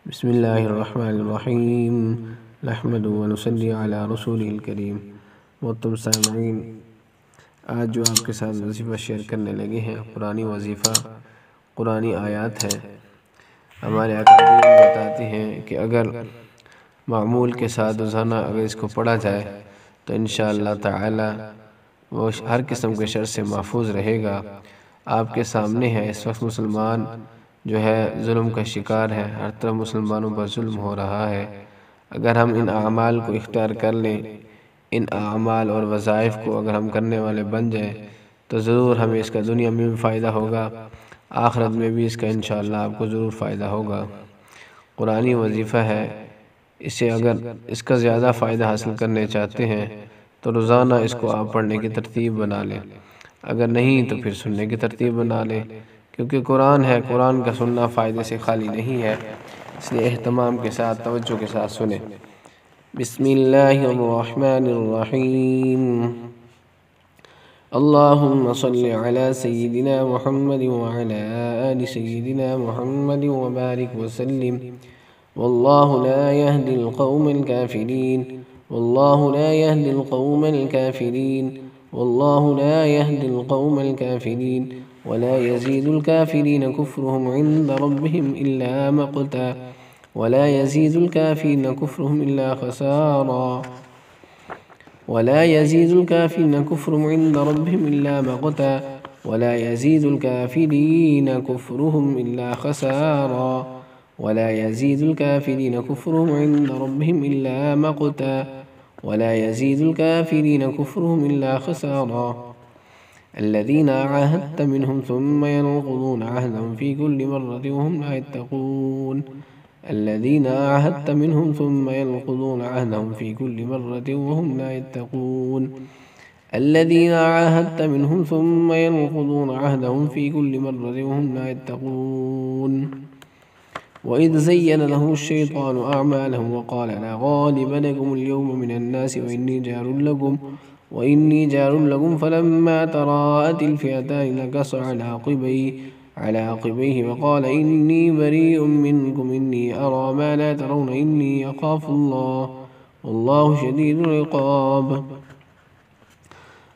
बिस्मिल्लाहिर्रहमानिर्रहीम नहमदु व नुसल्ली अला रसूलिल करीम। मोहतरम सामईन, आज जो आपके साथ वजीफ़ा शेयर करने लगे हैं कुरानी वजीफ़ा, कुरानी आयात है। हमारे अकादमी बताते हैं कि अगर मामूल के साथ रोज़ाना अगर इसको पढ़ा जाए तो इंशाअल्लाह ताला वो हर किस्म के शर से महफूज रहेगा। आपके सामने है इस वक्त मुसलमान जो है जुल्म का शिकार है, हर तरफ मुसलमानों पर जुल्म हो रहा है। अगर हम इन आमाल को इख्तियार कर लें, इन आमाल और वज़ाइफ को अगर हम करने वाले बन जाएं तो ज़रूर हमें इसका दुनिया में भी फ़ायदा होगा, आखिरत में भी इसका इंशाअल्लाह आपको ज़रूर फ़ायदा होगा। कुरानी वजीफ़ा है, इसे अगर इसका ज़्यादा फ़ायदा हासिल करने चाहते हैं तो रोज़ाना इसको आप पढ़ने की तरतीब बना लें, अगर नहीं तो फिर सुनने की तरतीब बना लें, क्योंकि कुरान है, कुरान का सुनना फ़ायदे से खाली नहीं है। इसलिए एहतमाम के साथ, तवज्जो के साथ सुने। बिस्मिल्लाहिर्रहमानिर्रहीम। अल्लाहुम्मा सल्लि अला सय्यिदिना मुहम्मद व अला आलि सय्यिदिना मुहम्मद व बारिक व सल्लिम। वल्लाहु ला यहदिल कौमल काफिरीन, वल्लाहु ला यहदिल कौमल काफिरीन, वल्लाहु ला यहदिल कौमल काफिरीन। वला यज़ीदुल काफिरीन कुफ्रुहुम इन्द रब्बिहिम इल्ला मक़ता, वला यज़ीदुल काफिरीन कुफ्रुहुम इल्ला खसारा, वला यज़ीदुल काफिरीन कुफ्रुहुम इन्द रब्बिहिम इल्ला मक़ता, वला यज़ीदुल काफिरीन कुफ्रुहुम इल्ला खसारा, वला यज़ीदुल काफिरीन कुफ्रुहुम इन्द रब्बिहिम इल्ला मक़ता, वला यज़ीदुल काफिरीन कुफ्रुहुम इल्ला खसारा। الذين عاهدت منهم ثم ينقضون عهدهم في كل مرة وهم لا يتقون، الذين عاهدت منهم ثم ينقضون عهدهم في كل مرة وهم لا يتقون، الذين عاهدت منهم ثم ينقضون عهدهم في كل مرة وهم لا يتقون. وإذ زين لهم الشيطان أعمالهم وقال لا غالب لكم اليوم من الناس وإني جار لكم فلما تراءت الفئتان نكص على عقبيه وقال إني بريء منكم إني أرى ما لا ترون إني أخاف الله والله شديد العقاب.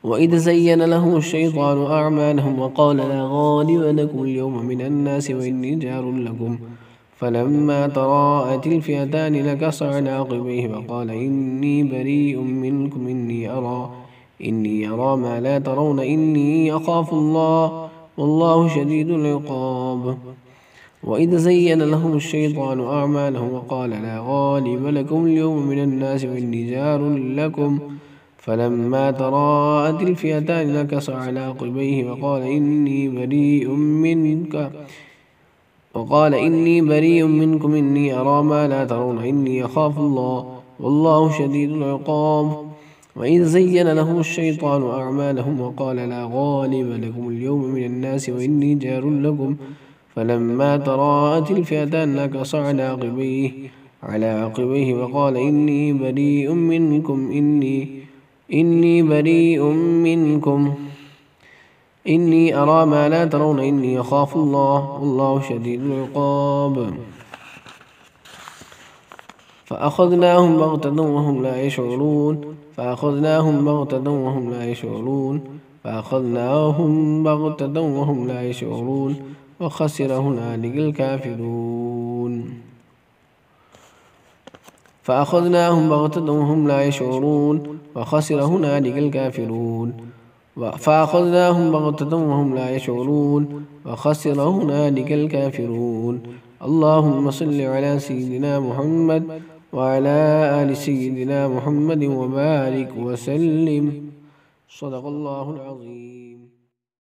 وإذ زين لهم الشيطان أعمالهم وقال لا غالب لكم اليوم من الناس وإني جار لكم فلما تراءت الفئتان نكص على عقبيه وقال إني بريء منكم إني أرى ما لا ترون إني أخاف الله والله شديد العقاب. وإذ زين لهم الشيطان أعمالهم وقال لا غالب لكم اليوم من الناس وإني جار لكم فلما تراءت الفئتان نكص على عقبيه وقال إني بريء منكم إني أرى ما لا ترون إني أخاف الله والله شديد العقاب. وإذ زين لهم الشيطان أعمالهم وقال لا غالب لكم اليوم من الناس وإني جار لكم فلما تراءت الفئتان نكص على عقبيه وقال إني بريء منكم إني أرى ما لا ترون إني أخاف الله والله شديد العقاب. فأخذناهم بغتة وهم لا يشعرون وخسر هنالك الكافرون. فأخذناهم بغتة وهم لا يشعرون وخسر هنالك الكافرون. اللهم صل على سيدنا محمد وعلى آل سيدنا محمد وبارك وسلم. صدق الله العظيم.